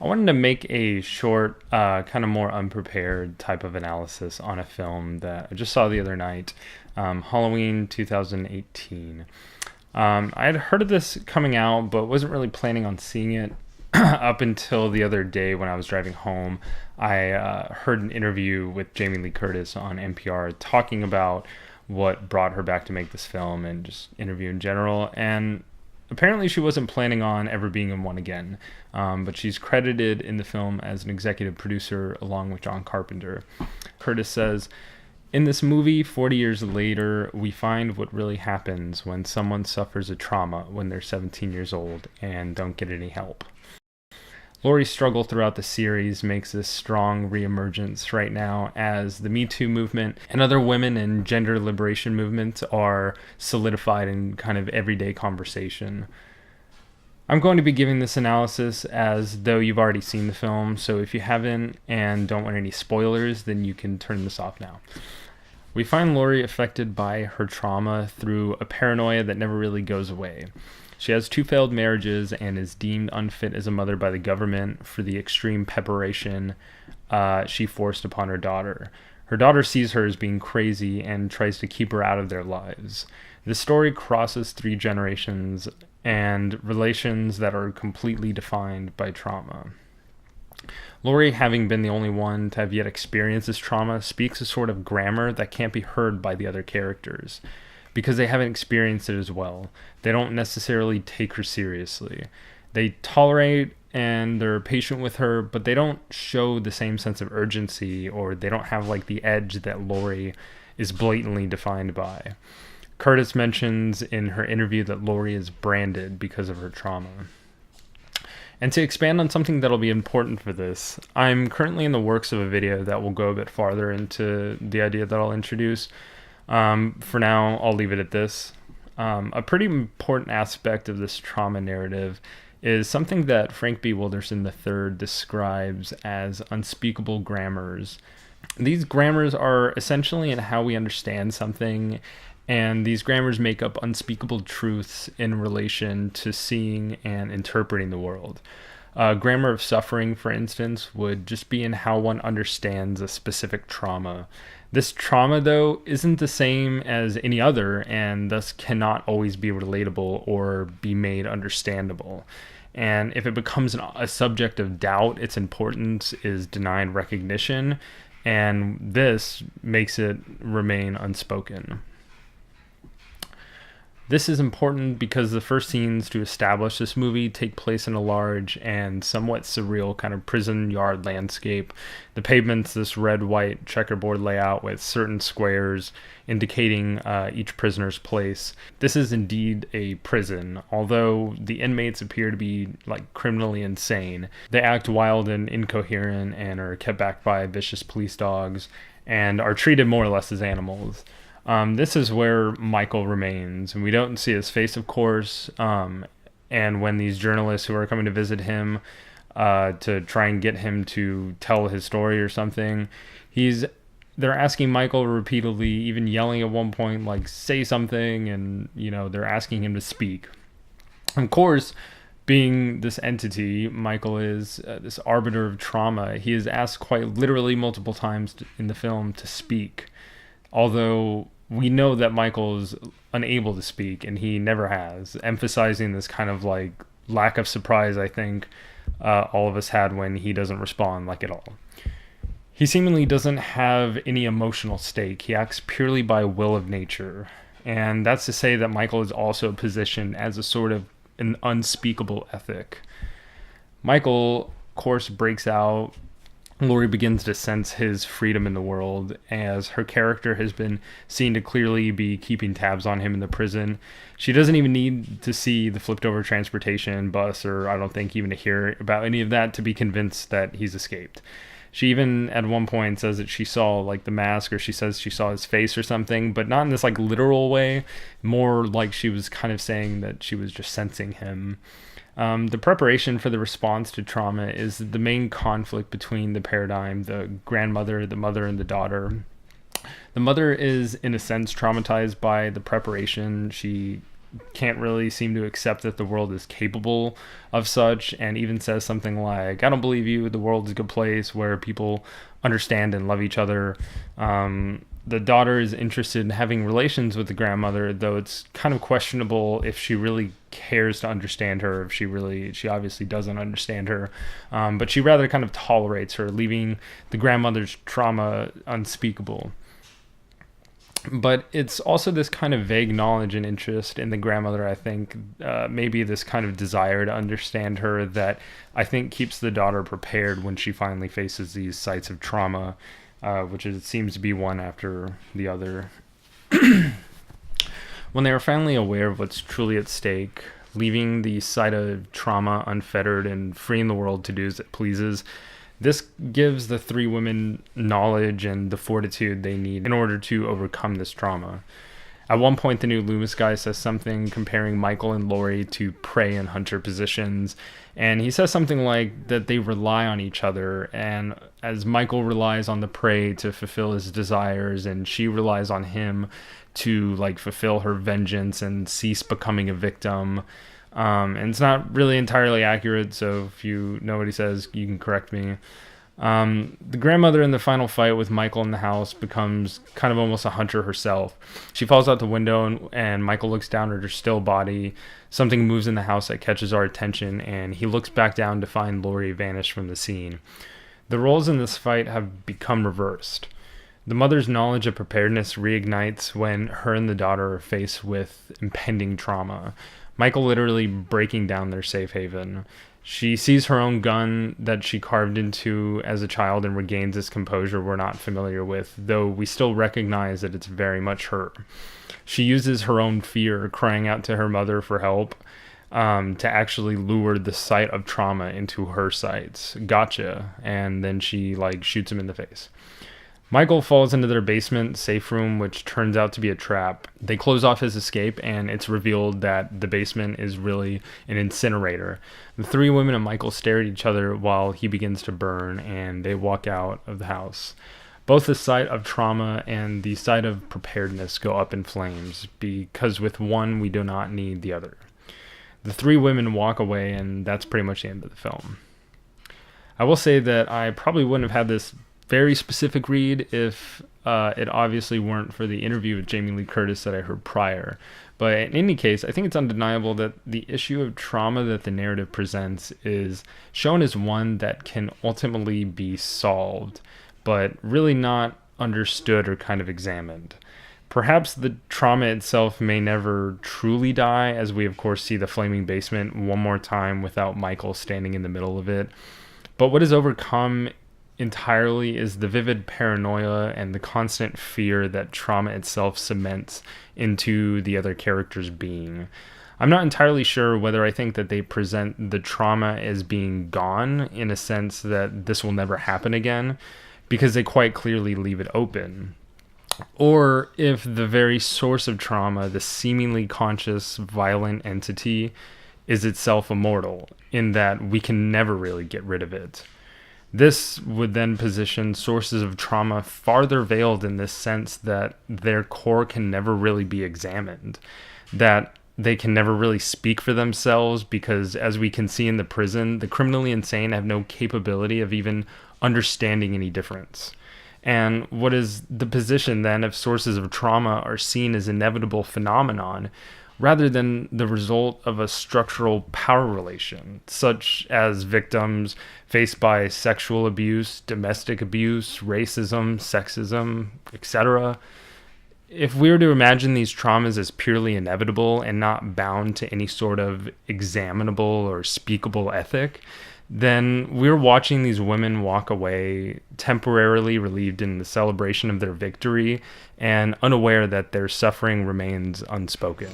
I wanted to make a short, kind of more unprepared type of analysis on a film that I just saw the other night, Halloween 2018. I had heard of this coming out, but wasn't really planning on seeing it up until the other day when I was driving home. I heard an interview with Jamie Lee Curtis on NPR talking about what brought her back to make this film and just interview in general. And apparently she wasn't planning on ever being in one again, but she's credited in the film as an executive producer along with John Carpenter. Curtis says, "In this movie, 40 years later, we find what really happens when someone suffers a trauma when they're 17 years old and don't get any help." Laurie's struggle throughout the series makes this strong reemergence right now as the Me Too movement and other women and gender liberation movements are solidified in kind of everyday conversation. I'm going to be giving this analysis as though you've already seen the film, so if you haven't and don't want any spoilers, then you can turn this off now. We find Laurie affected by her trauma through a paranoia that never really goes away. She has 2 failed marriages and is deemed unfit as a mother by the government for the extreme preparation she forced upon her daughter. Her daughter sees her as being crazy and tries to keep her out of their lives. The story crosses 3 generations and relations that are completely defined by trauma. Laurie, having been the only one to have yet experienced this trauma, speaks a sort of grammar that can't be heard by the other characters, because they haven't experienced it as well. They don't necessarily take her seriously. They tolerate and they're patient with her, but they don't show the same sense of urgency, or they don't have like the edge that Laurie is blatantly defined by. Curtis mentions in her interview that Laurie is branded because of her trauma. And to expand on something that'll be important for this, I'm currently in the works of a video that will go a bit farther into the idea that I'll introduce. For now, I'll leave it at this. A pretty important aspect of this trauma narrative is something that Frank B Wilderson III describes as unspeakable grammars. These grammars are essentially in how we understand something, and these grammars make up unspeakable truths in relation to seeing and interpreting the world. Grammar of suffering, for instance, would just be in how one understands a specific trauma. This trauma, though, isn't the same as any other and thus cannot always be relatable or be made understandable. And if it becomes a subject of doubt, its importance is denied recognition, and this makes it remain unspoken. This is important because the first scenes to establish this movie take place in a large and somewhat surreal kind of prison yard landscape. The pavement's this red-white checkerboard layout with certain squares indicating each prisoner's place. This is indeed a prison, although the inmates appear to be like criminally insane. They act wild and incoherent and are kept back by vicious police dogs and are treated more or less as animals. This is where Michael remains, and we don't see his face, of course. And when these journalists who are coming to visit him to try and get him to tell his story or something, they're asking Michael repeatedly, even yelling at one point, like, say something, and, they're asking him to speak. Of course, being this entity, Michael is this arbiter of trauma. He is asked quite literally multiple times in the film to speak. Although we know that Michael is unable to speak, and he never has, emphasizing this kind of like lack of surprise I think all of us had when he doesn't respond like at all. He seemingly doesn't have any emotional stake. He acts purely by will of nature. And that's to say that Michael is also positioned as a sort of an unspeakable ethic. Michael, of course, breaks out. Laurie begins to sense his freedom in the world as her character has been seen to clearly be keeping tabs on him in the prison. She doesn't even need to see the flipped over transportation bus, or I don't think even to hear about any of that, to be convinced that he's escaped. She even at one point says that she saw like the mask, or she says she saw his face or something, but not in this like literal way, more like she was kind of saying that she was just sensing him. The preparation for the response to trauma is the main conflict between the paradigm, the grandmother, the mother, and the daughter. The mother is, in a sense, traumatized by the preparation. She can't really seem to accept that the world is capable of such, and even says something like, "I don't believe you, the world is a good place where people understand and love each other." The daughter is interested in having relations with the grandmother, though it's kind of questionable if she really cares to understand her, if she obviously doesn't understand her, but she rather kind of tolerates her, leaving the grandmother's trauma unspeakable. But it's also this kind of vague knowledge and interest in the grandmother, I think, maybe this kind of desire to understand her, that I think keeps the daughter prepared when she finally faces these sites of trauma, which it seems to be one after the other. When they are finally aware of what's truly at stake, leaving the site of trauma unfettered and freeing the world to do as it pleases, this gives the three women knowledge and the fortitude they need in order to overcome this trauma. At one point, the new Loomis guy says something comparing Michael and Lori to prey and hunter positions, and he says something like that they rely on each other, and as Michael relies on the prey to fulfill his desires, and she relies on him to fulfill her vengeance and cease becoming a victim. And it's not really entirely accurate, so if you know what he says, you can correct me. The grandmother in the final fight with Michael in the house becomes kind of almost a hunter herself. She falls out the window, and Michael looks down at her still body. Something moves in the house that catches our attention, and he looks back down to find Lori vanished from the scene. The roles in this fight have become reversed. The mother's knowledge of preparedness reignites when her and the daughter are faced with impending trauma. Michael literally breaking down their safe haven. She sees her own gun that she carved into as a child and regains this composure we're not familiar with, though we still recognize that it's very much her. She uses her own fear, crying out to her mother for help, to actually lure the site of trauma into her sights. Gotcha. And then she shoots him in the face. Michael falls into their basement safe room, which turns out to be a trap. They close off his escape, and it's revealed that the basement is really an incinerator. The three women and Michael stare at each other while he begins to burn, and they walk out of the house. Both the site of trauma and the site of preparedness go up in flames, because with one we do not need the other. The three women walk away, and that's pretty much the end of the film. I will say that I probably wouldn't have had this very specific read if it obviously weren't for the interview with Jamie Lee Curtis that I heard prior. But in any case, I think it's undeniable that the issue of trauma that the narrative presents is shown as one that can ultimately be solved, but really not understood or kind of examined. Perhaps the trauma itself may never truly die, as we of course see the flaming basement one more time without Michael standing in the middle of it. But what is overcome entirely is the vivid paranoia and the constant fear that trauma itself cements into the other character's being. I'm not entirely sure whether I think that they present the trauma as being gone, in a sense that this will never happen again, because they quite clearly leave it open. Or if the very source of trauma, the seemingly conscious, violent entity, is itself immortal, in that we can never really get rid of it. This would then position sources of trauma farther veiled in this sense that their core can never really be examined, that they can never really speak for themselves, because as we can see in the prison, the criminally insane have no capability of even understanding any difference. And what is the position then if sources of trauma are seen as inevitable phenomenon rather than the result of a structural power relation, such as victims faced by sexual abuse, domestic abuse, racism, sexism, etc.? If we were to imagine these traumas as purely inevitable and not bound to any sort of examinable or speakable ethic, then we're watching these women walk away temporarily relieved in the celebration of their victory and unaware that their suffering remains unspoken.